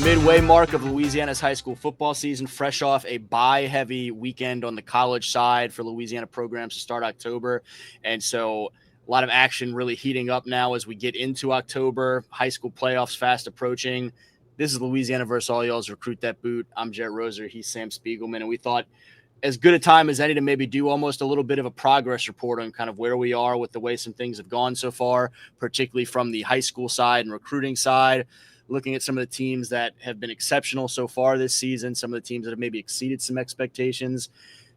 Midway mark of Louisiana's high school football season, fresh off a bye-heavy weekend on the college side for Louisiana programs to start October. And so a lot of action really heating up now as we get into October. High school playoffs fast approaching. This is Louisiana versus All Y'all's Recruit Dat Boot. I'm Jarrett Roser. He's Sam Spiegelman. And we thought as good a time as any to maybe do almost a little bit of a progress report on kind of where we are with the way some things have gone so far, particularly from the high school side and recruiting side. Looking at some of the teams that have been exceptional so far this season, some of the teams that have maybe exceeded some expectations,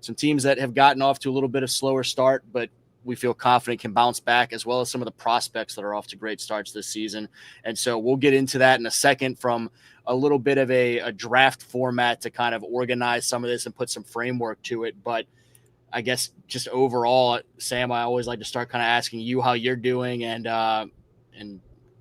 some teams that have gotten off to a little bit of slower start, but we feel confident can bounce back, as well as some of the prospects that are off to great starts this season. And so we'll get into that in a second from a little bit of a draft format to kind of organize some of this and put some framework to it. But I guess just overall, Sam, I always like to start kind of asking you how you're doing, and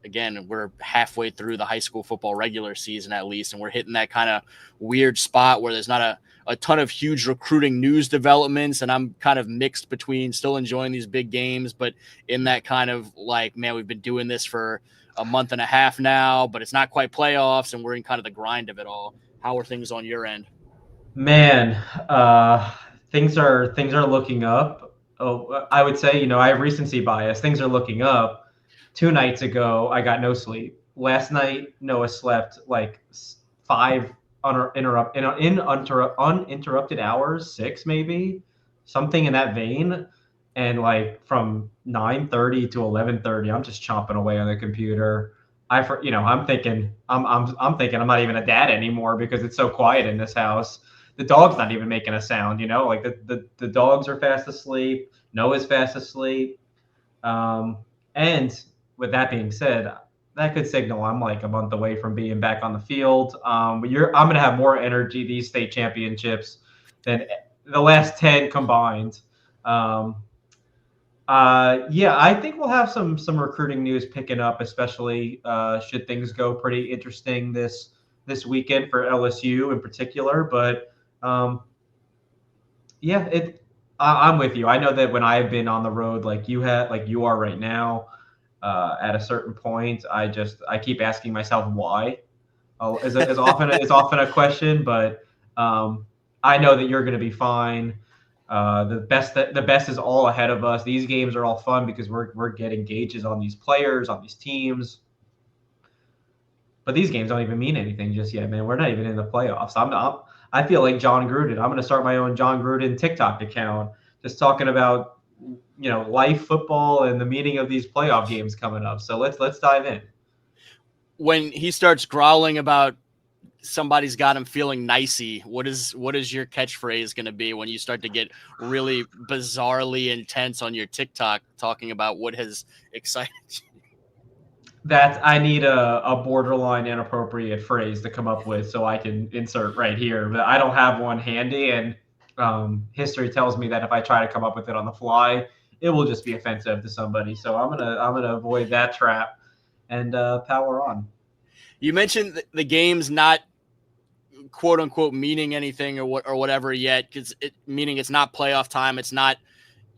again, we're halfway through the high school football regular season at least, and we're hitting that kind of weird spot where there's not a ton of huge recruiting news developments, and I'm kind of mixed between still enjoying these big games, but in that kind of like, man, we've been doing this for a month and a half now, but it's not quite playoffs, and we're in kind of the grind of it all. How are things on your end? Man, things are looking up. Oh, I would say, I have recency bias. Things are looking up. 2 nights ago, I got no sleep. Last night, Noah slept like 5 uninterrupted hours, 6 maybe, something in that vein. And like from 9:30 to 11:30, I'm just chomping away on the computer. I'm thinking I'm thinking I'm not even a dad anymore because it's so quiet in this house. The dog's not even making a sound, like the dogs are fast asleep. Noah's fast asleep. And with that being said, that could signal I'm like a month away from being back on the field. I'm going to have more energy these state championships than the last 10 combined. Yeah, I think we'll have some recruiting news picking up, especially should things go pretty interesting this weekend for LSU in particular. But yeah, I'm with you. I know that when I've been on the road like you are right now, at a certain point, I keep asking myself why. Is often a question, but I know that you're going to be fine. The best is all ahead of us. These games are all fun because we're getting gauges on these players, on these teams. But these games don't even mean anything just yet, man. We're not even in the playoffs. I feel like John Gruden. I'm going to start my own John Gruden TikTok account, just talking about life, football, and the meaning of these playoff games coming up. So let's dive in. When he starts growling about somebody's got him feeling nicey, what is your catchphrase going to be when you start to get really bizarrely intense on your TikTok talking about what has excited you? That I need a borderline inappropriate phrase to come up with so I can insert right here, but I don't have one handy, and history tells me that if I try to come up with it on the fly, it will just be offensive to somebody. So I'm gonna avoid that trap and power on. You mentioned the game's not quote unquote meaning anything or whatever yet, because meaning it's not playoff time, it's not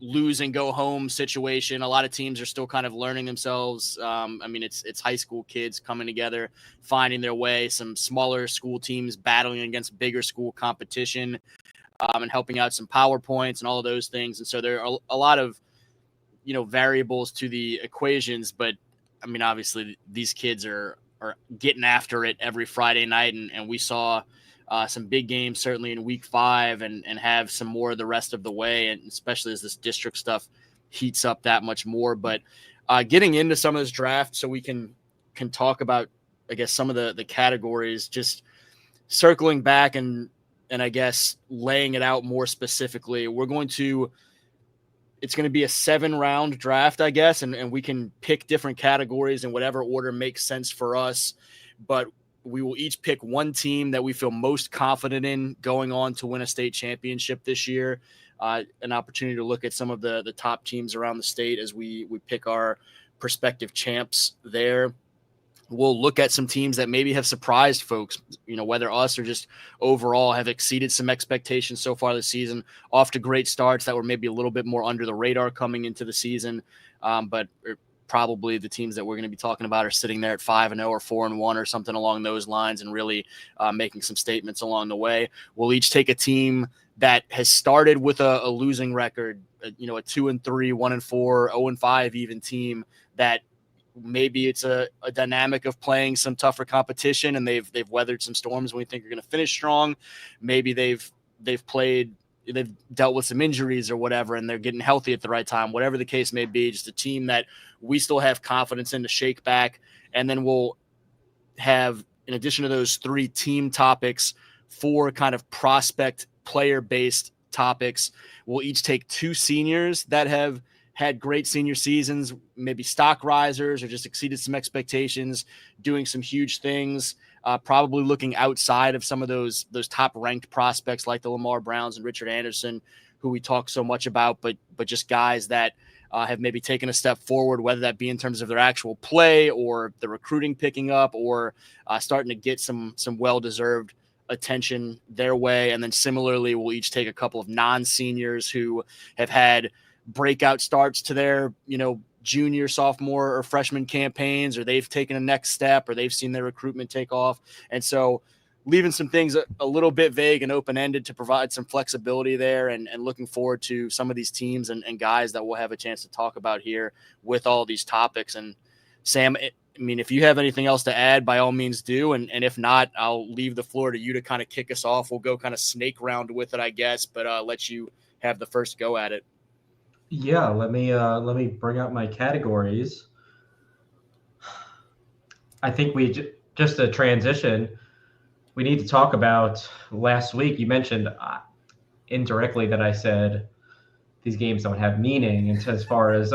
lose and go home situation. A lot of teams are still kind of learning themselves. It's high school kids coming together, finding their way. Some smaller school teams battling against bigger school competition. And helping out some PowerPoints and all of those things. And so there are a lot of, variables to the equations, but obviously these kids are getting after it every Friday night. And we saw some big games certainly in week 5 and have some more the rest of the way. And especially as this district stuff heats up that much more, but getting into some of this draft so we can talk about, I guess, some of the categories, just circling back and I guess laying it out more specifically, it's going to be a 7-round draft, I guess, and we can pick different categories in whatever order makes sense for us, but we will each pick one team that we feel most confident in going on to win a state championship this year. An opportunity to look at some of the top teams around the state as we pick our prospective champs there. We'll look at some teams that maybe have surprised folks, whether us or just overall have exceeded some expectations so far this season, off to great starts that were maybe a little bit more under the radar coming into the season, but probably the teams that we're going to be talking about are sitting there at 5-0 or 4-1 or something along those lines, and really making some statements along the way. We'll each take a team that has started with a losing record, a 2-3, 1-4, 0-5 even team that maybe it's a dynamic of playing some tougher competition and they've weathered some storms and we think are going to finish strong. Maybe they've dealt with some injuries or whatever, and they're getting healthy at the right time, whatever the case may be, just a team that we still have confidence in to shake back. And then we'll have, in addition to those 3 team topics, 4 kind of prospect player-based topics. We'll each take 2 seniors that have had great senior seasons, maybe stock risers or just exceeded some expectations, doing some huge things, probably looking outside of some of those top-ranked prospects like the Lamar Browns and Richard Anderson, who we talk so much about, but just guys that have maybe taken a step forward, whether that be in terms of their actual play or the recruiting picking up or starting to get some well-deserved attention their way. And then similarly, we'll each take a couple of non-seniors who have had breakout starts to their, junior, sophomore, or freshman campaigns, or they've taken a next step, or they've seen their recruitment take off. And so leaving some things a little bit vague and open-ended to provide some flexibility there, and looking forward to some of these teams and guys that we'll have a chance to talk about here with all these topics. And Sam, if you have anything else to add, by all means do. And if not, I'll leave the floor to you to kind of kick us off. We'll go kind of snake round with it, I guess, but let you have the first go at it. Yeah, let me bring out my categories. I think we just a transition. We need to talk about last week. You mentioned indirectly that I said these games don't have meaning, and as far as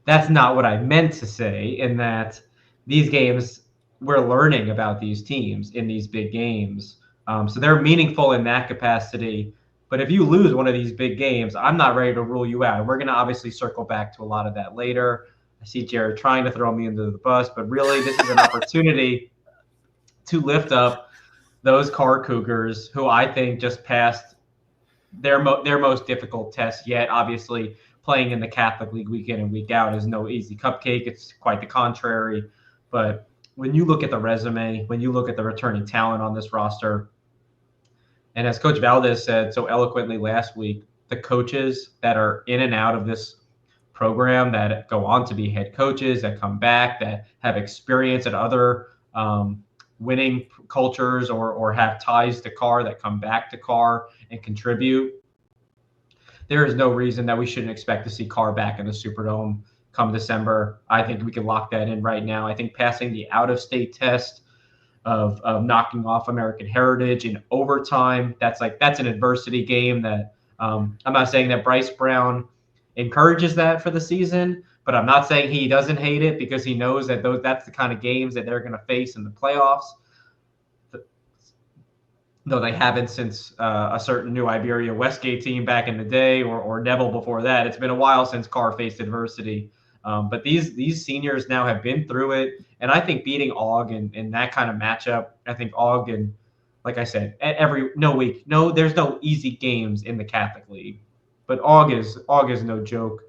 that's not what I meant to say. In that these games, we're learning about these teams in these big games, so they're meaningful in that capacity. But if you lose one of these big games, I'm not ready to rule you out. And we're going to obviously circle back to a lot of that later. I see Jared trying to throw me into the bus, but really this is an opportunity to lift up those Car Cougars who I think just passed their most difficult test yet. Obviously, playing in the Catholic League week in and week out is no easy cupcake. It's quite the contrary. But when you look at the resume, when you look at the returning talent on this roster, and as Coach Valdez said so eloquently last week, the coaches that are in and out of this program that go on to be head coaches, that come back, that have experience at other winning cultures or have ties to Carr, that come back to Carr and contribute, there is no reason that we shouldn't expect to see Carr back in the Superdome come December. I think we can lock that in right now. I think passing the out-of-state test of knocking off American Heritage in overtime, that's an adversity game that I'm not saying that Bryce Brown encourages that for the season, but I'm not saying he doesn't hate it, because he knows that that's the kind of games that they're going to face in the playoffs. Though they haven't since a certain New Iberia Westgate team back in the day, or Neville before that. It's been a while since Carr faced adversity. But these seniors now have been through it, and I think beating Aug in that kind of matchup, I think Aug, and like I said, there's no easy games in the Catholic League, but Aug is no joke.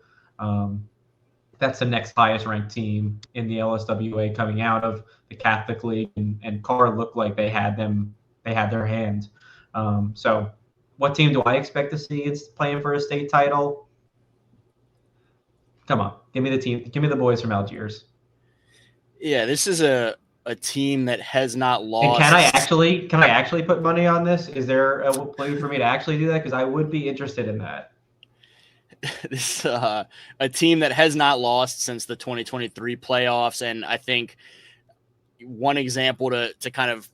That's the next highest ranked team in the LSWA coming out of the Catholic League, and Carr looked like they had their hand. So what team do I expect to see is playing for a state title? Come on, give me the team. Give me the boys from Algiers. Yeah, this is a team that has not lost. And can I actually put money on this? Is there a way for me to actually do that? Because I would be interested in that. This a team that has not lost since the 2023 playoffs, and I think one example to kind of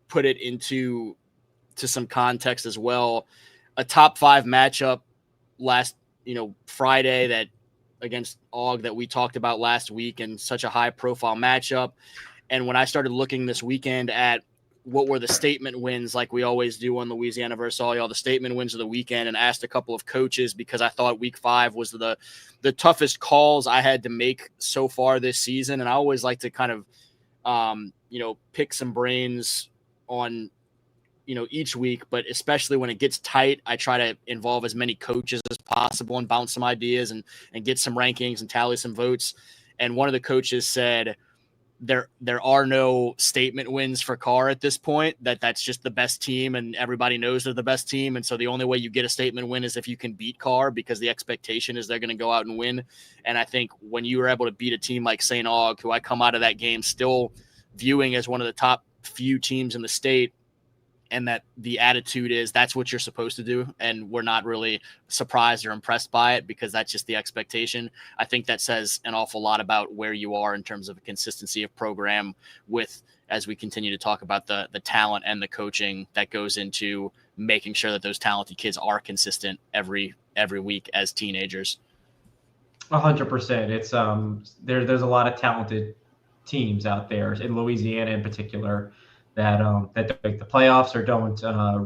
put it into some context as well, a top 5 matchup last Friday that against Aug that we talked about last week, and such a high profile matchup. And when I started looking this weekend at what were the statement wins, like we always do on Louisiana versus all the statement wins of the weekend, and asked a couple of coaches, because I thought week 5 was the toughest calls I had to make so far this season. And I always like to kind of pick some brains on each week, but especially when it gets tight, I try to involve as many coaches as possible and bounce some ideas and get some rankings and tally some votes. And one of the coaches said there are no statement wins for Carr at this point, that's just the best team and everybody knows they're the best team. And so the only way you get a statement win is if you can beat Carr, because the expectation is they're going to go out and win. And I think when you were able to beat a team like St. Aug, who I come out of that game still viewing as one of the top few teams in the state, and that the attitude is that's what you're supposed to do, and we're not really surprised or impressed by it because that's just the expectation. I think that says an awful lot about where you are in terms of a consistency of program with, as we continue to talk about the talent and the coaching that goes into making sure that those talented kids are consistent every week as teenagers. 100%. It's there's a lot of talented teams out there in Louisiana in particular that don't make the playoffs or don't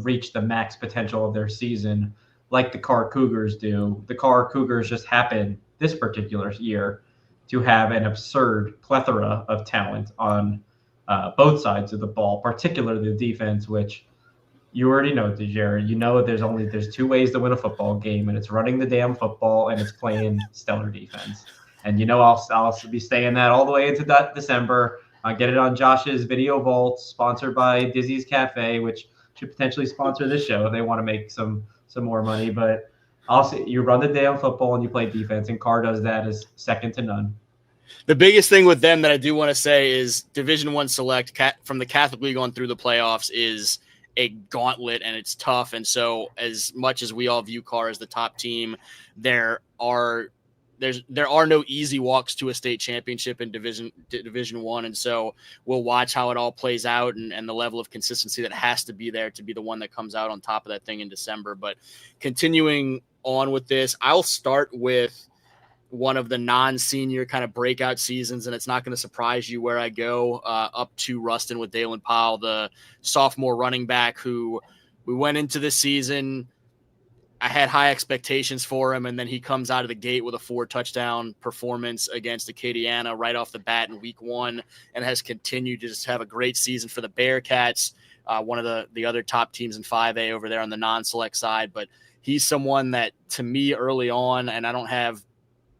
reach the max potential of their season like the Carr Cougars do. The Carr Cougars just happen this particular year to have an absurd plethora of talent on both sides of the ball, particularly the defense, which you already know, Jared. You know there's two ways to win a football game, and it's running the damn football and it's playing stellar defense. And I'll be staying that all the way into December. Get it on Josh's Video Vault, sponsored by Dizzy's Cafe, which should potentially sponsor this show if they want to make some more money. But I'll say you run the damn football and you play defense, and Carr does that as second to none. The biggest thing with them that I do want to say is Division I select from the Catholic League on through the playoffs is a gauntlet, and it's tough. And so as much as we all view Carr as the top team, there are no easy walks to a state championship in Division I. And so we'll watch how it all plays out and the level of consistency that has to be there to be the one that comes out on top of that thing in December. But continuing on with this, I'll start with one of the non-senior kind of breakout seasons, and it's not going to surprise you where I go, up to Ruston with Dalen Powell, the sophomore running back who we went into this season. I had high expectations for him, and then he comes out of the gate with a 4-touchdown performance against Acadiana right off the bat in week 1 and has continued to just have a great season for the Bearcats, one of the other top teams in 5A over there on the non-select side. But he's someone that, to me, early on, and I don't have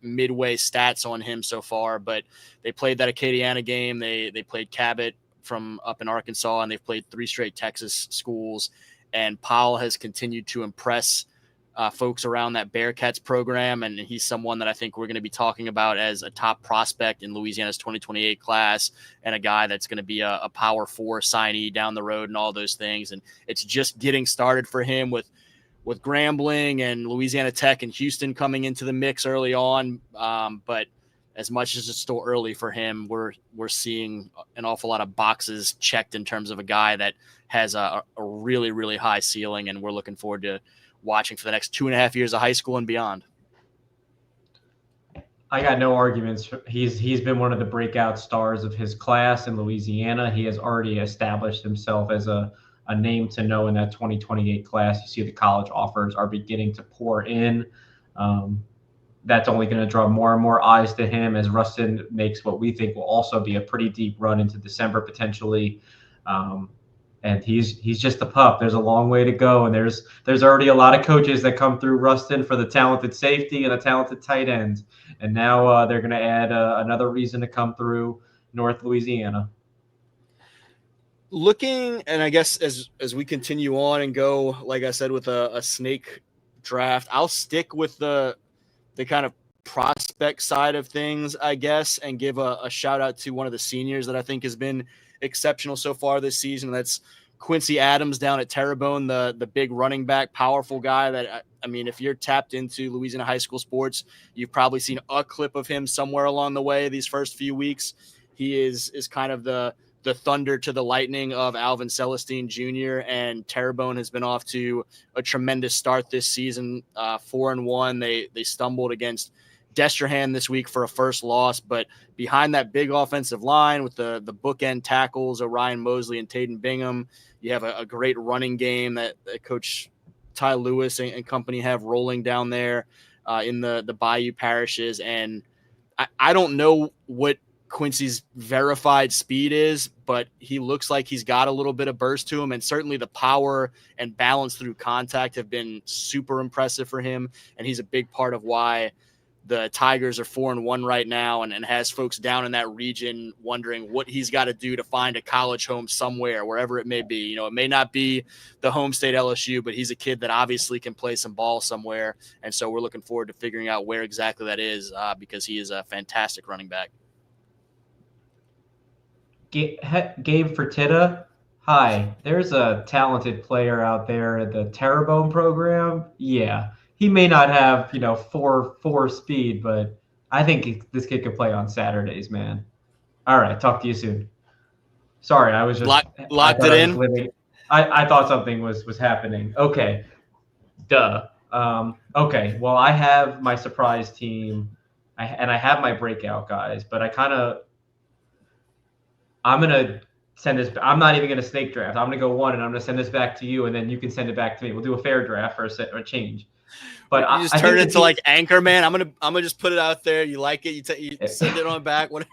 midway stats on him so far, but they played that Acadiana game. They played Cabot from up in Arkansas, and they've played 3 straight Texas schools. And Powell has continued to impress folks around that Bearcats program, and he's someone that I think we're going to be talking about as a top prospect in Louisiana's 2028 class, and a guy that's going to be a Power 4 signee down the road and all those things. And it's just getting started for him with Grambling and Louisiana Tech and Houston coming into the mix early on. But as much as it's still early for him, we're seeing an awful lot of boxes checked in terms of a guy that has a really, really high ceiling, and we're looking forward to watching for the next 2.5 years of high school and beyond. I got no arguments. He's been one of the breakout stars of his class in Louisiana. He has already established himself as a name to know in that 2028 class. You see the college offers are beginning to pour in. That's only going to draw more and more eyes to him as Ruston makes what we think will also be a pretty deep run into December potentially. And he's just a pup. There's a long way to go, and there's already a lot of coaches that come through Ruston for the talented safety and the talented tight ends, and now they're going to add another reason to come through North Louisiana. Looking, and I guess as we continue on and go, like I said, with a snake draft, I'll stick with the kind of prospect side of things, I guess, and give a shout out to one of the seniors that I think has been exceptional so far this season. That's Quincy Adams down at Terrebonne, the big running back, powerful guy that, I mean, if you're tapped into Louisiana high school sports, you've probably seen a clip of him somewhere along the way these first few weeks. He is kind of the thunder to the lightning of Alvin Celestine Jr., and Terrebonne has been off to a tremendous start this season, 4-1. They stumbled against Destrehan this week for a first loss, but behind that big offensive line with the bookend tackles, Orion Mosley and Taden Bingham, you have a great running game that Coach Ty Lewis and company have rolling down there in the Bayou parishes. And I don't know what Quincy's verified speed is, but he looks like he's got a little bit of burst to him, and certainly the power and balance through contact have been super impressive for him, and he's a big part of why the Tigers are 4-1 right now, and has folks down in that region wondering what he's got to do to find a college home somewhere, wherever it may be. You know, it may not be the home state LSU, but he's a kid that obviously can play some ball somewhere, and so we're looking forward to figuring out where exactly that is, because he is a fantastic running back. Gabe Fertitta, hi. There's a talented player out there at the Terrebonne program. Yeah, he may not have 4 speed, but I think this kid could play on Saturdays, man. All right, talk to you soon. Sorry, I was just locked it in. I thought something was happening. Okay, duh. Okay, well, I have my surprise team, and I have my breakout guys, but I'm going to send this. I'm not even going to snake draft. I'm going to go one, and I'm going to send this back to you, and then you can send it back to me. We'll do a fair draft for a change. But you just turn it into like anchor, man. I'm gonna just put it out there. You like it? You send it on back. What?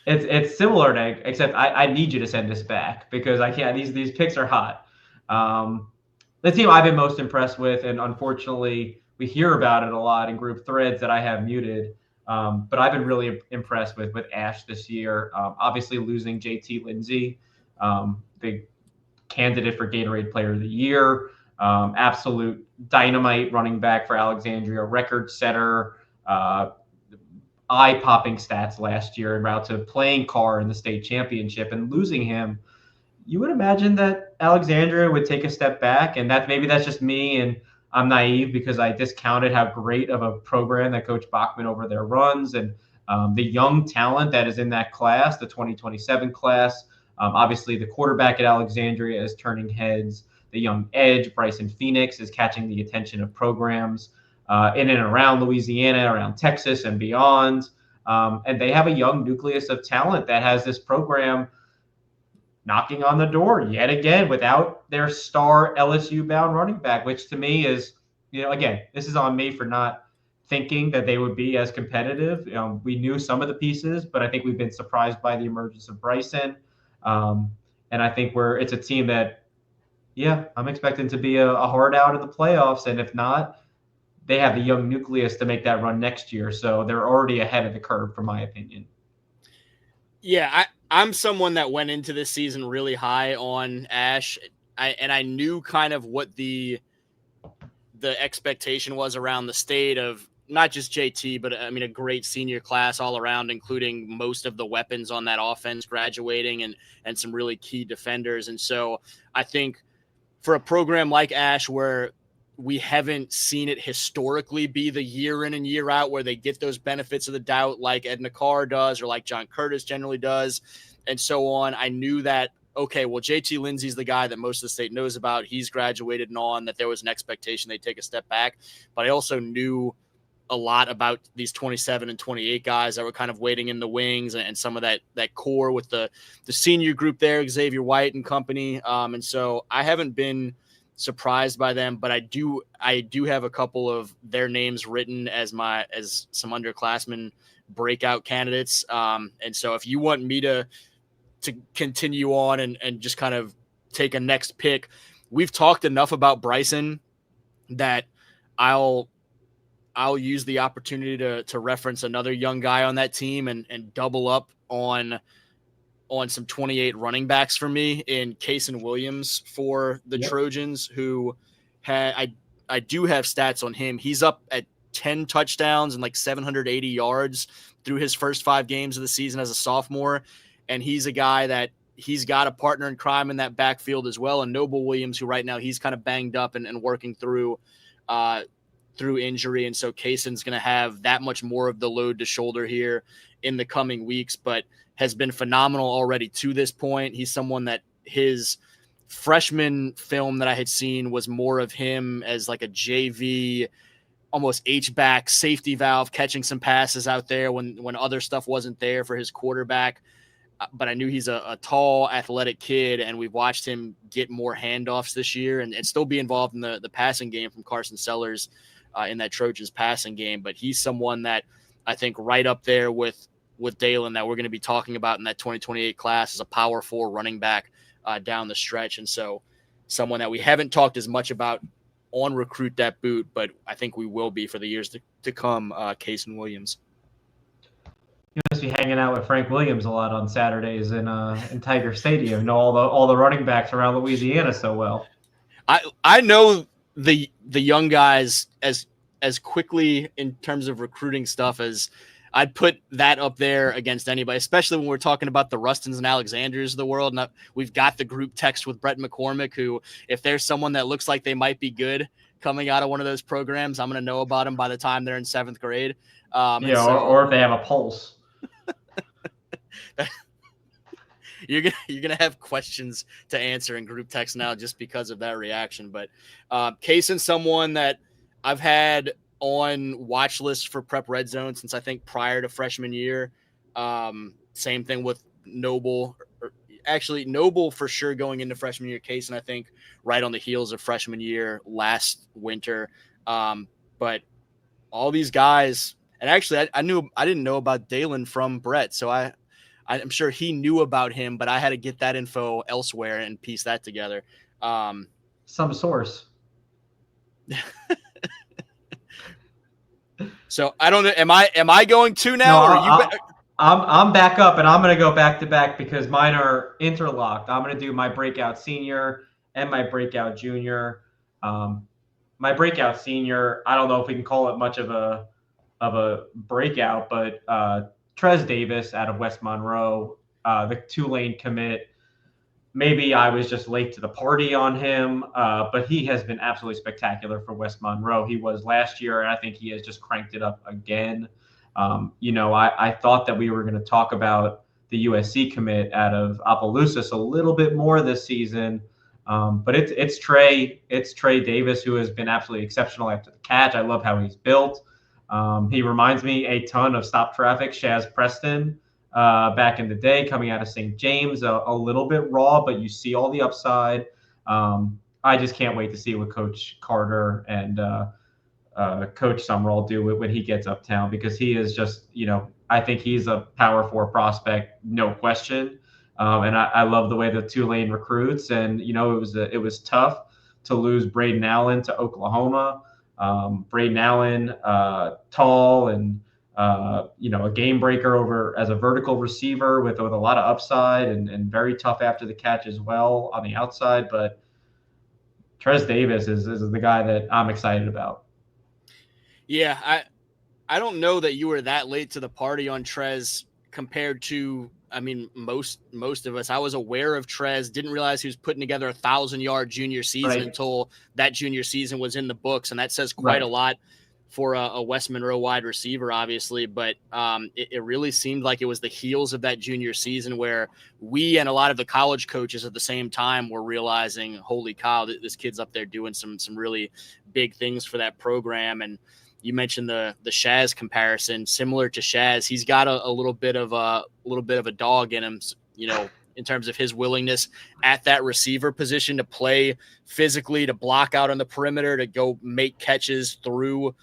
It's similar to, except I need you to send this back because I can't. These picks are hot. The team I've been most impressed with, and unfortunately we hear about it a lot in group threads that I have muted. But I've been really impressed with Ash this year. Obviously losing JT Lindsay, big candidate for Gatorade Player of the Year, absolute dynamite running back for Alexandria, record setter, eye-popping stats last year en route to playing Carr in the state championship, and losing him. You would imagine that Alexandria would take a step back, and maybe that's just me, and I'm naive because I discounted how great of a program that Coach Bachman over there runs, and the young talent that is in that class, the 2027 class. Obviously, the quarterback at Alexandria is turning heads. The young edge, Bryson Phoenix, is catching the attention of programs in and around Louisiana, around Texas, and beyond. And they have a young nucleus of talent that has this program knocking on the door yet again without their star LSU-bound running back, which to me is, again, this is on me for not thinking that they would be as competitive. We knew some of the pieces, but I think we've been surprised by the emergence of Bryson. And I think it's a team that, I'm expecting to be a hard out of the playoffs. And if not, they have the young nucleus to make that run next year. So they're already ahead of the curve, from my opinion. Yeah, I'm someone that went into this season really high on Ash. I knew kind of what the expectation was around the state of not just JT, but I mean a great senior class all around, including most of the weapons on that offense graduating and some really key defenders. And so I think for a program like Ash, where we haven't seen it historically be the year in and year out where they get those benefits of the doubt like Edna Carr does or like John Curtis generally does and so on, I knew that, okay, well, JT Lindsay's the guy that most of the state knows about. He's graduated and on, that there was an expectation they'd take a step back. But I also knew a lot about these 27 and 28 guys that were kind of waiting in the wings and some of that core with the senior group there, Xavier White and company. And so I haven't been surprised by them, but I do have a couple of their names written as some underclassmen breakout candidates. And so if you want me to continue on and just kind of take a next pick, we've talked enough about Bryson that I'll use the opportunity to reference another young guy on that team and double up on some 28 running backs for me in Kason Williams for the Trojans, who I do have stats on him. He's up at 10 touchdowns and like 780 yards through his first 5 games of the season as a sophomore. And he's a guy that he's got a partner in crime in that backfield as well. And Noble Williams, who right now he's kind of banged up and working through injury. And so Kason's going to have that much more of the load to shoulder here in the coming weeks, but has been phenomenal already to this point. He's someone that his freshman film that I had seen was more of him as like a JV, almost H-back safety valve, catching some passes out there when other stuff wasn't there for his quarterback. But I knew he's a tall, athletic kid, and we've watched him get more handoffs this year and still be involved in the passing game from Carson Sellers in that Trojans passing game. But he's someone that I think right up there with Dalen that we're going to be talking about in that 2028 class as a power 4 running back down the stretch. And so someone that we haven't talked as much about on Recruit Dat Boot, but I think we will be for the years to come, Kason Williams. You must be hanging out with Frank Williams a lot on Saturdays in Tiger Stadium. Know all the running backs around Louisiana so well. I know the young guys as quickly in terms of recruiting stuff as I'd put that up there against anybody, especially when we're talking about the Rustons and Alexanders of the world. And we've got the group text with Brett McCormick, who, if there's someone that looks like they might be good coming out of one of those programs, I'm going to know about them by the time they're in 7th grade. Or if they have a pulse. You're gonna have questions to answer in group text now just because of that reaction. But Kason, someone that I've had on watch list for Prep Red Zone since I think prior to freshman year. Same thing with Noble. Actually, Noble for sure going into freshman year. Kason, I think right on the heels of freshman year last winter. But all these guys, and actually I didn't know about Dalen from Brett, so I'm sure he knew about him, but I had to get that info elsewhere and piece that together. Some source. So I don't know. Am I going to now? No, I'm back up, and I'm going to go back to back because mine are interlocked. I'm going to do my breakout senior and my breakout junior. My breakout senior, I don't know if we can call it much of a breakout, but Trez Davis out of West Monroe, the Tulane commit. Maybe I was just late to the party on him, but he has been absolutely spectacular for West Monroe. He was last year, and I think he has just cranked it up again. I thought that we were going to talk about the USC commit out of Opelousas a little bit more this season, but it's Trey Davis, who has been absolutely exceptional after the catch. I love how he's built. He reminds me a ton of Stop Traffic Shaz Preston back in the day, coming out of St. James, a little bit raw, but you see all the upside. I just can't wait to see what Coach Carter and Coach Summerall do when he gets uptown, because he is just, I think he's a Power 4 prospect, no question. And I love the way the Tulane recruits. And, it was tough to lose Braden Allen to Oklahoma. Braden Allen, tall and, a game breaker over as a vertical receiver with a lot of upside and very tough after the catch as well on the outside. But Trez Davis is the guy that I'm excited about. Yeah, I don't know that you were that late to the party on Trez compared to, most of us. I was aware of Trez, didn't realize he was putting together 1,000-yard junior season until that junior season was in the books, and that says quite a lot for a West Monroe wide receiver, obviously. But it really seemed like it was the heels of that junior season where we and a lot of the college coaches at the same time were realizing, holy cow, this kid's up there doing some really big things for that program. And you mentioned the Shaz comparison. Similar to Shaz, he's got a little bit of a dog in him, in terms of his willingness at that receiver position to play physically, to block out on the perimeter, to go make catches through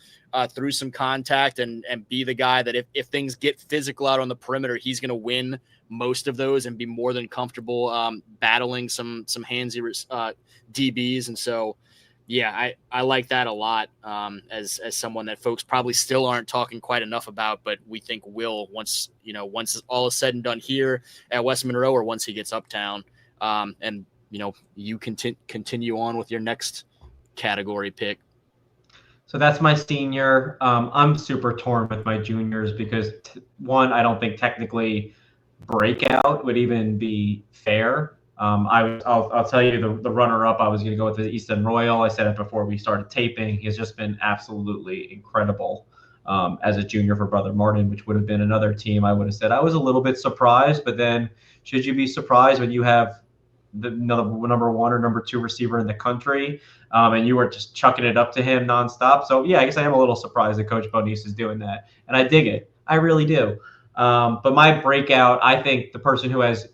some contact and be the guy that if things get physical out on the perimeter, he's going to win most of those and be more than comfortable battling some handsy DBs. And so, yeah, I like that a lot as someone that folks probably still aren't talking quite enough about, but we think will once all is said and done here at West Monroe, or once he gets uptown. And you continue on with your next category pick. So that's my senior. I'm super torn with my juniors because one, I don't think technically breakout would even be fair. I'll tell you the runner-up. I was going to go with the Easton Royal. I said it before we started taping. He's just been absolutely incredible as a junior for Brother Martin, which would have been another team I would have said. I was a little bit surprised, but then should you be surprised when you have the number 1 or number 2 receiver in the country and you were just chucking it up to him nonstop? So, yeah, I guess I am a little surprised that Coach Bonise is doing that, and I dig it. I really do. But my breakout, I think the person who has,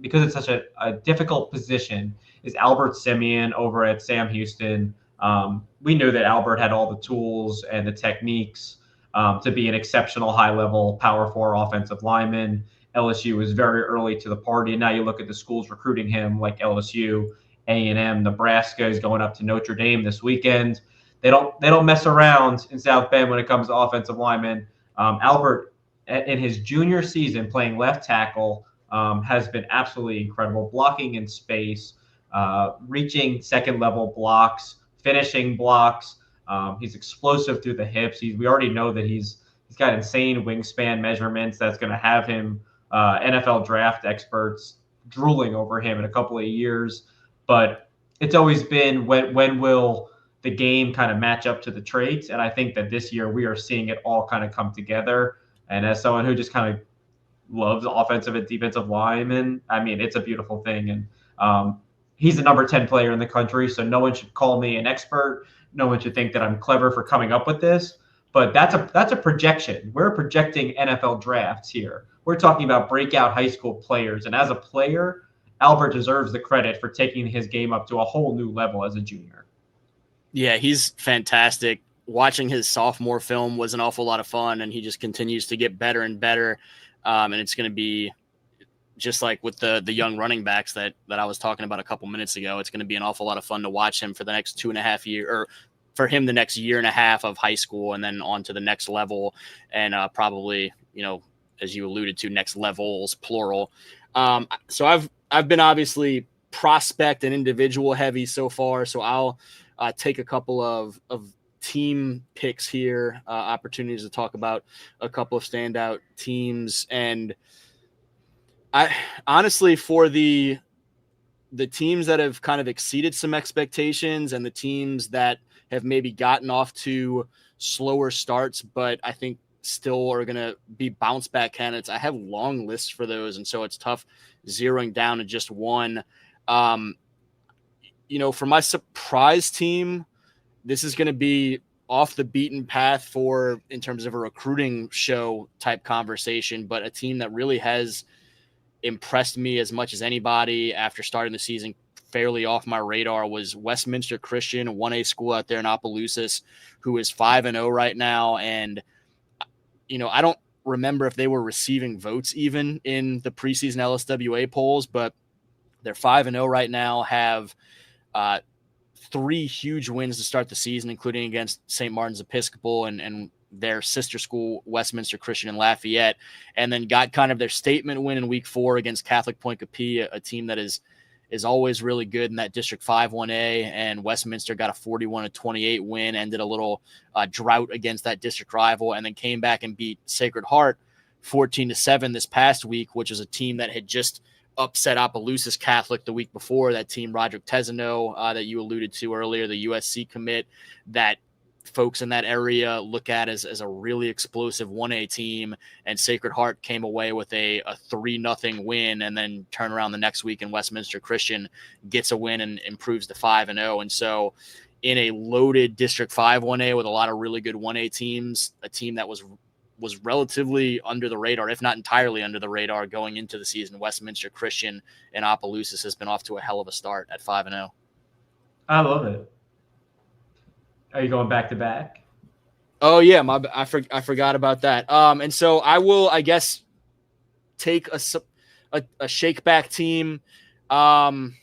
because it's such a difficult position, is Albert Simeon over at Sam Houston. We knew that Albert had all the tools and the techniques to be an exceptional high-level Power 4 offensive lineman. LSU was very early to the party, and now you look at the schools recruiting him, like LSU, A&M, Nebraska is going up to Notre Dame this weekend. They don't mess around in South Bend when it comes to offensive linemen. Albert, in his junior season, playing left tackle, has been absolutely incredible, blocking in space, reaching second-level blocks, finishing blocks. He's explosive through the hips. We already know that he's got insane wingspan measurements. That's going to have him NFL draft experts drooling over him in a couple of years. But it's always been when will the game kind of match up to the traits? And I think that this year we are seeing it all kind of come together. And as someone who just kind of loves offensive and defensive linemen, I mean, it's a beautiful thing. And he's the number 10 player in the country, so no one should call me an expert. No one should think that I'm clever for coming up with this. But that's a projection. We're projecting NFL drafts here. We're talking about breakout high school players. And as a player, Albert deserves the credit for taking his game up to a whole new level as a junior. Yeah, he's fantastic. Watching his sophomore film was an awful lot of fun, and he just continues to get better and better. And it's going to be just like with the young running backs that I was talking about a couple minutes ago. It's going to be an awful lot of fun to watch him for the next 2.5 years, or for him the next 1.5 years of high school, and then on to the next level, and probably, as you alluded to, next levels, plural. So I've been obviously prospect and individual heavy so far. So I'll take a couple of team picks here, opportunities to talk about a couple of standout teams. And I honestly, for the teams that have kind of exceeded some expectations and the teams that have maybe gotten off to slower starts, but I think still are going to be bounce back candidates, I have long lists for those. And so it's tough zeroing down to just one. For my surprise team, this is going to be off the beaten path in terms of a recruiting show type conversation, but a team that really has impressed me as much as anybody after starting the season fairly off my radar was Westminster Christian, 1A school out there in Opelousas, who is 5-0 right now. And, I don't remember if they were receiving votes even in the preseason LSWA polls, but they're 5-0 right now, have 3 huge wins to start the season, including against St. Martin's Episcopal and their sister school, Westminster Christian in Lafayette, and then got kind of their statement win in week 4 against Catholic Point Capee, a team that is always really good in that District 5 1A, and Westminster got a 41-28 win, ended a little drought against that district rival, and then came back and beat Sacred Heart 14-7 this past week, which is a team that had just upset Opelousas Catholic the week before. That team, Roderick Tezano, that you alluded to earlier, the USC commit, that folks in that area look at as a really explosive 1A team, and Sacred Heart came away with a 3-0 win, and then turn around the next week and Westminster Christian gets a win and improves to 5-0. And so in a loaded District 5 1A with a lot of really good 1A teams, a team that was relatively under the radar, if not entirely under the radar going into the season, Westminster Christian and Opelousas has been off to a hell of a start at 5-0. I love it. Are you going back to back? Oh yeah, I forgot about that. And so I will, I guess, take a shakeback team, and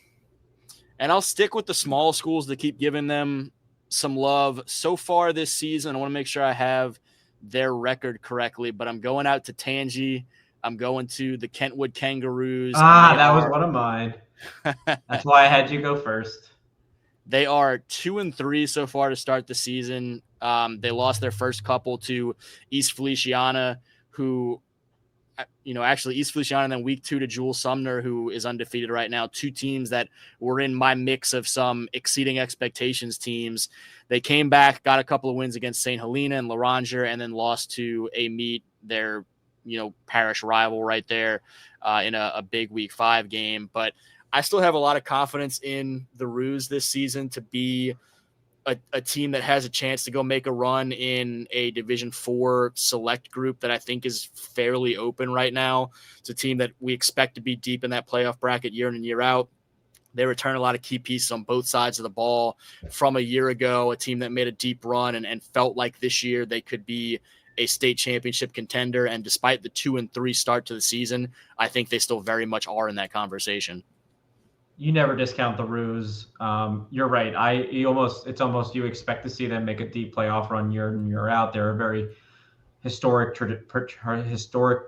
I'll stick with the small schools to keep giving them some love. So far this season, I want to make sure I have their record correctly, but I'm going out to Tangi. I'm going to the Kentwood Kangaroos. That was one of mine. That's why I had you go first. They are 2-3 so far to start the season. They lost their first couple to East Feliciana, who, actually East Feliciana, and then week 2 to Jewel Sumner, who is undefeated right now. 2 teams that were in my mix of some exceeding expectations teams. They came back, got a couple of wins against St. Helena and Laranger, and then lost to a meet, their, parish rival right there, in a big week 5 game. But I still have a lot of confidence in the Roos this season to be a team that has a chance to go make a run in a Division 4 select group that I think is fairly open right now. It's a team that we expect to be deep in that playoff bracket year in and year out. They return a lot of key pieces on both sides of the ball from a year ago, a team that made a deep run and felt like this year they could be a state championship contender. And despite the 2-3 start to the season, I think they still very much are in that conversation. You never discount the Roos. You're right. It's almost you expect to see them make a deep playoff run year in, year out. They're a very historic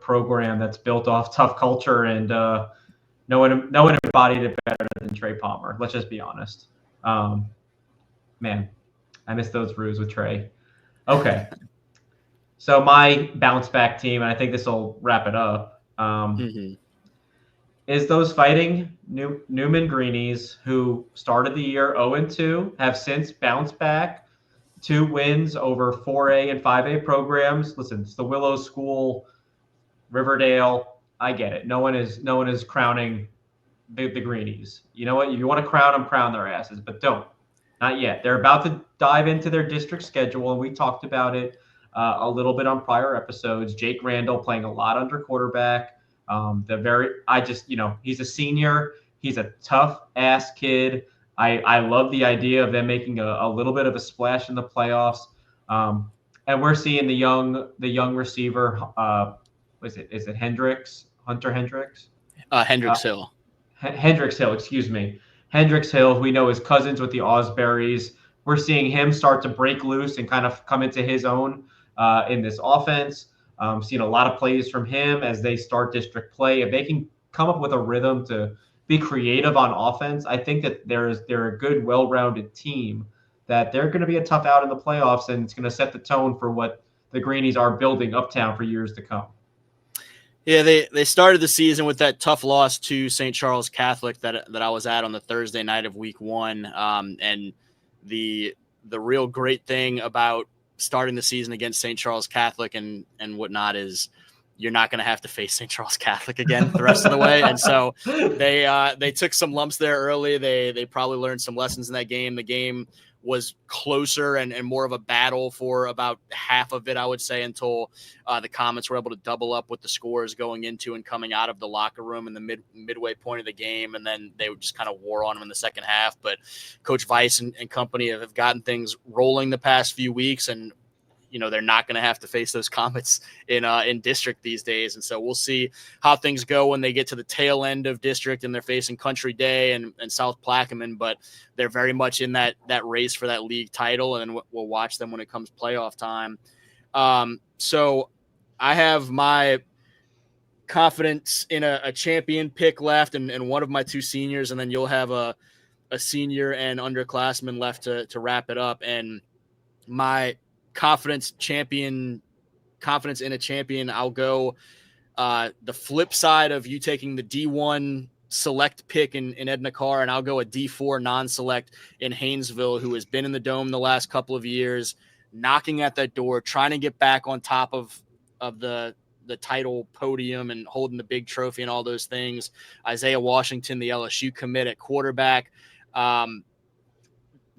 program that's built off tough culture, and no one embodied it better than Trey Palmer. Let's just be honest. Man, I miss those Roos with Trey. Okay. So my bounce back team, and I think this will wrap it up, is those fighting Newman Greenies who started the year 0-2, have since bounced back 2 wins over 4A and 5A programs. Listen, it's the Willow School, Riverdale. I get it. No one is crowning the Greenies. You know what? If you want to crown them, crown their asses, but don't. Not yet. They're about to dive into their district schedule, and we talked about it a little bit on prior episodes. Jake Randall playing a lot under quarterback. He's a senior. He's a tough ass kid. I love the idea of them making a little bit of a splash in the playoffs. And we're seeing the young receiver. Is it Hendricks? Hunter Hendricks? Hendricks Hill. Hendricks Hill, excuse me. Hendricks Hill, who we know is cousins with the Osberries. We're seeing him start to break loose and kind of come into his own in this offense. Seeing a lot of plays from him as they start district play. If they can come up with a rhythm to be creative on offense, I think that they're a good, well-rounded team that they're going to be a tough out in the playoffs, and it's going to set the tone for what the Greenies are building uptown for years to come. Yeah, they started the season with that tough loss to St. Charles Catholic that I was at on the Thursday night of week 1. And the real great thing about starting the season against St. Charles Catholic and whatnot is you're not going to have to face St. Charles Catholic again the rest of the way. And so they took some lumps there early. They probably learned some lessons in that game. The game was closer and more of a battle for about half of it, I would say, until the Comets were able to double up with the scores going into and coming out of the locker room in the midway point of the game. And then they would just kind of wore on them in the second half. But Coach Weiss and company have gotten things rolling the past few weeks, and they're not going to have to face those Comets in district these days. And so we'll see how things go when they get to the tail end of district and they're facing Country Day and South Plaquemine, but they're very much in that race for that league title, and we'll watch them when it comes playoff time. So I have my confidence in a champion pick left and one of my 2 seniors, and then you'll have a senior and underclassman left to wrap it up. And my confidence in a champion, I'll go the flip side of you taking the D1 select pick in Edna Carr, and I'll go a D4 non-select in Haynesville, who has been in the Dome the last couple of years, knocking at that door, trying to get back on top of the title podium and holding the big trophy and all those things. Isaiah Washington, the LSU commit at quarterback.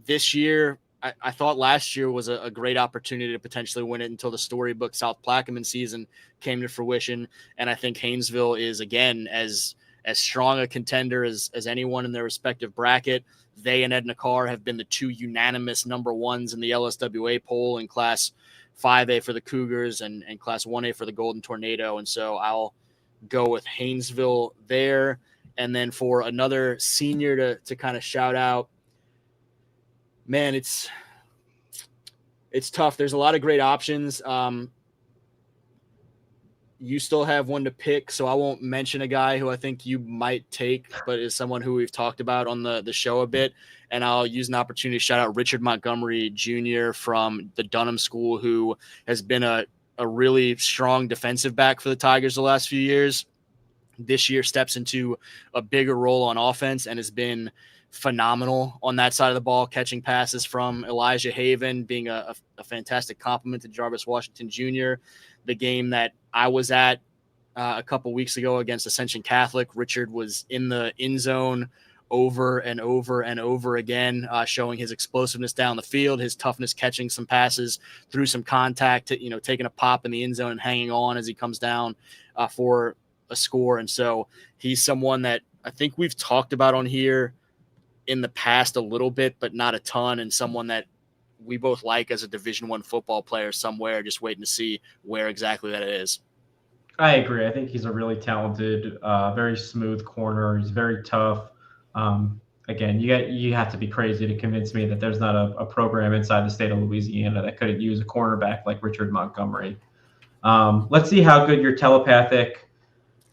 This year, I thought last year was a great opportunity to potentially win it until the storybook South Plaquemine season came to fruition. And I think Haynesville is, again, as strong a contender as anyone in their respective bracket. They and Edna Carr have been the 2 unanimous number 1s in the LSWA poll in Class 5A for the Cougars and Class 1A for the Golden Tornado. And so I'll go with Haynesville there. And then for another senior to kind of shout out, man, it's tough. There's a lot of great options. You still have one to pick, so I won't mention a guy who I think you might take, but is someone who we've talked about on the show a bit. And I'll use an opportunity to shout out Richard Montgomery Jr. from the Dunham School, who has been a really strong defensive back for the Tigers the last few years. This year steps into a bigger role on offense and has been phenomenal on that side of the ball, catching passes from Elijah Haven, being a fantastic compliment to Jarvis Washington Jr. The game that I was at a couple weeks ago against Ascension Catholic, Richard was in the end zone over and over and over again, showing his explosiveness down the field, his toughness catching some passes through some contact, taking a pop in the end zone and hanging on as he comes down for a score. And so he's someone that I think we've talked about on here in the past a little bit, but not a ton, and someone that we both like as a Division I football player somewhere. Just waiting to see where exactly that is. I agree. I think he's a really talented, very smooth corner. He's very tough. Again, you have to be crazy to convince me that there's not a program inside the state of Louisiana that couldn't use a cornerback like Richard Montgomery. Let's see how good your telepathic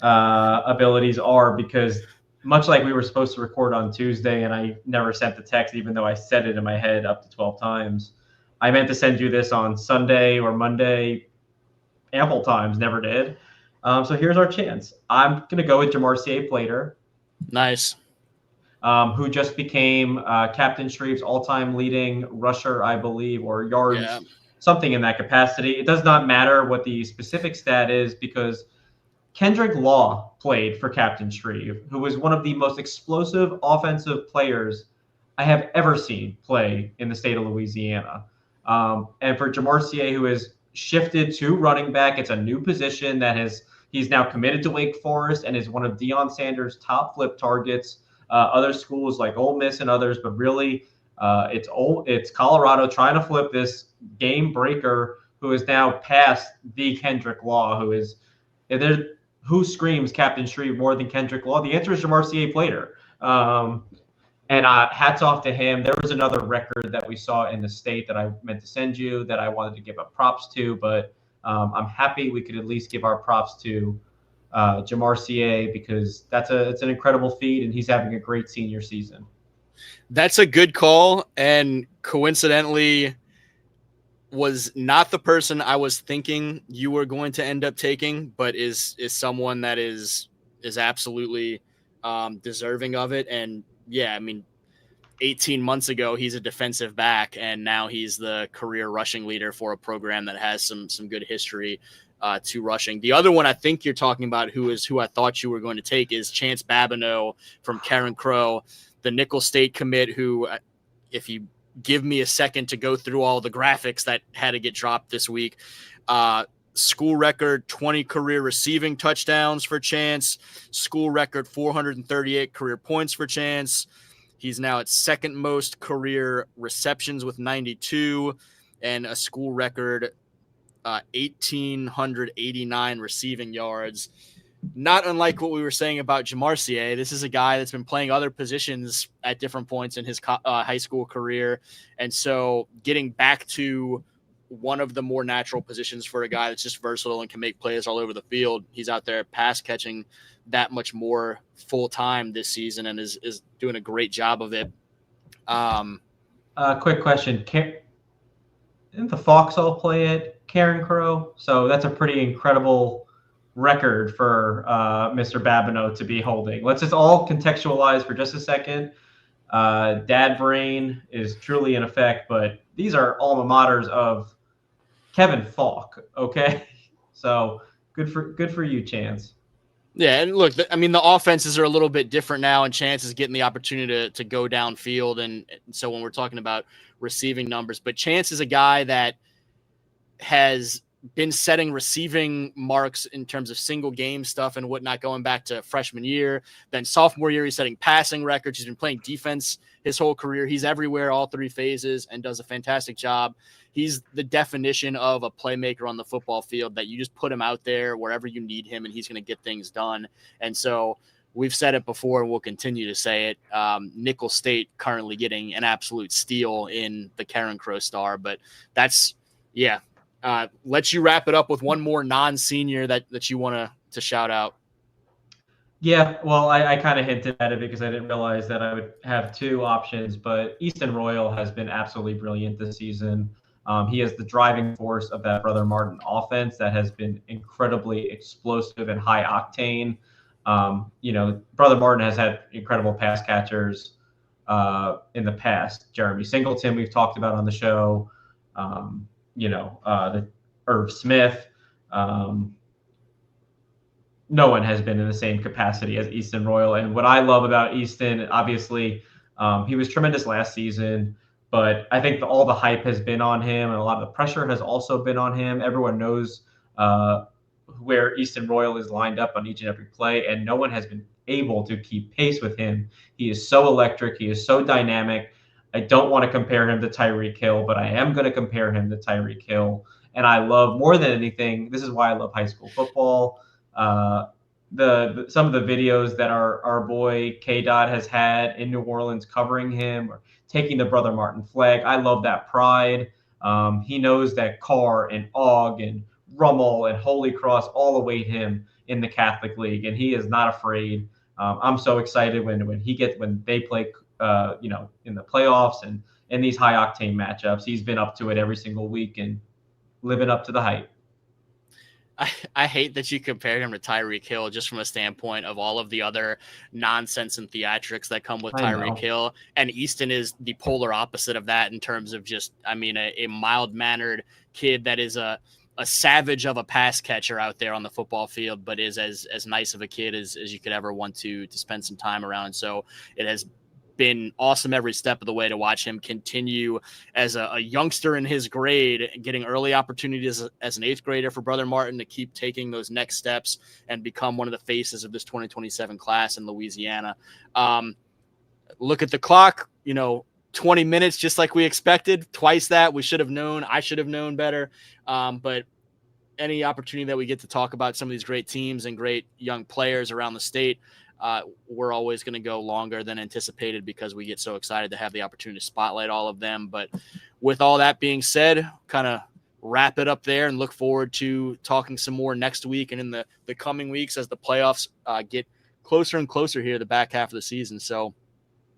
abilities are, because much like we were supposed to record on Tuesday and I never sent the text, even though I said it in my head up to 12 times. I meant to send you this on Sunday or Monday ample times, never did. So here's our chance. I'm going to go with Jamarcia Plater. Nice. Who just became Captain Shreve's all-time leading rusher, I believe, or yards, something in that capacity. It does not matter what the specific stat is, because Kendrick Law played for Captain Shreve, who was one of the most explosive offensive players I have ever seen play in the state of Louisiana. And for Jamarcia, who has shifted to running back, it's a new position he's now committed to Wake Forest and is one of Deion Sanders' top flip targets. Other schools like Ole Miss and others, but really it's Colorado trying to flip this game breaker who is now past the Kendrick Law, who screams Captain Shreve more than Kendrick Law? The answer is Jamarcia Plater. And hats off to him. There was another record that we saw in the state that I meant to send you that I wanted to give up props to, but I'm happy we could at least give our props to Jamarcia, because it's an incredible feat, and he's having a great senior season. That's a good call, and coincidentally was not the person I was thinking you were going to end up taking, but is someone that is absolutely deserving of it. And yeah, I mean, 18 months ago, he's a defensive back, and now he's the career rushing leader for a program that has some good history to rushing. The other one I think you're talking about, who I thought you were going to take, is Chance Babineau from Karen Crow, the Nicholls State commit, who, if you give me a second to go through all the graphics that had to get dropped this week, school record 20 career receiving touchdowns for Chance, school record 438 career points for Chance. He's now at second most career receptions with 92, and a school record 1,889 receiving yards. Not unlike what we were saying about Jamarcia. This is a guy that's been playing other positions at different points in his high school career. And so getting back to one of the more natural positions for a guy that's just versatile and can make plays all over the field, he's out there pass catching that much more full time this season and is doing a great job of it. Quick question. Didn't the Foxhole play at Karen Crow? So that's a pretty incredible record for Mr. Babineau to be holding. Let's just all contextualize for just a second. Dad brain is truly in effect, but these are alma maters of Kevin Falk. Okay, so good for you, Chance. Yeah, and look, I mean, the offenses are a little bit different now, and Chance is getting the opportunity to go downfield, and so when we're talking about receiving numbers, but Chance is a guy that has been setting receiving marks in terms of single game stuff and whatnot going back to freshman year. Then sophomore year, he's setting passing records. He's been playing defense his whole career. He's everywhere, all three phases, and does a fantastic job. He's the definition of a playmaker on the football field, that you just put him out there wherever you need him and he's going to get things done. And so we've said it before and we'll continue to say it. Nicholls State currently getting an absolute steal in the Karen Crow Star, but that's, yeah. Let you wrap it up with one more non-senior that you want to shout out. Yeah, well, I kind of hinted at it because I didn't realize that I would have two options, but Easton Royal has been absolutely brilliant this season. He is the driving force of that Brother Martin offense that has been incredibly explosive and high octane. Brother Martin has had incredible pass catchers in the past. Jeremy Singleton, we've talked about on the show. The Irv Smith. No one has been in the same capacity as Easton Royal. And what I love about Easton, obviously, he was tremendous last season, but I think all the hype has been on him and a lot of the pressure has also been on him. Everyone knows where Easton Royal is lined up on each and every play, and no one has been able to keep pace with him. He is so electric. He is so dynamic. I don't want to compare him to Tyreek Hill, but I am going to compare him to Tyreek Hill. And I love, more than anything, this is why I love high school football. Some of the videos that our boy K Dot has had in New Orleans covering him, or taking the Brother Martin flag. I love that pride. He knows that Carr and Og and Rummel and Holy Cross all await him in the Catholic League, and he is not afraid. I'm so excited when they play, in the playoffs and in these high octane matchups. He's been up to it every single week and living up to the hype. I hate that you compare him to Tyreek Hill, just from a standpoint of all of the other nonsense and theatrics that come with Tyreek Hill. And Easton is the polar opposite of that in terms of just, a mild-mannered kid that is a savage of a pass catcher out there on the football field, but is as nice of a kid as you could ever want to spend some time around. So it has been awesome every step of the way to watch him continue as a youngster in his grade, getting early opportunities as an 8th grader for Brother Martin to keep taking those next steps and become one of the faces of this 2027 class in Louisiana. Look at the clock, 20 minutes, just like we expected, twice that. We should have known. I should have known better. But any opportunity that we get to talk about some of these great teams and great young players around the state, we're always going to go longer than anticipated because we get so excited to have the opportunity to spotlight all of them. But with all that being said, kind of wrap it up there and look forward to talking some more next week and in the coming weeks as the playoffs get closer and closer here the back half of the season. So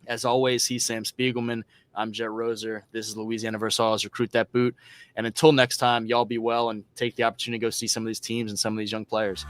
as always, he's Sam Spiegelman. I'm Jet Roser. This is Louisiana Versailles Recruit That Boot. And until next time, y'all be well and take the opportunity to go see some of these teams and some of these young players.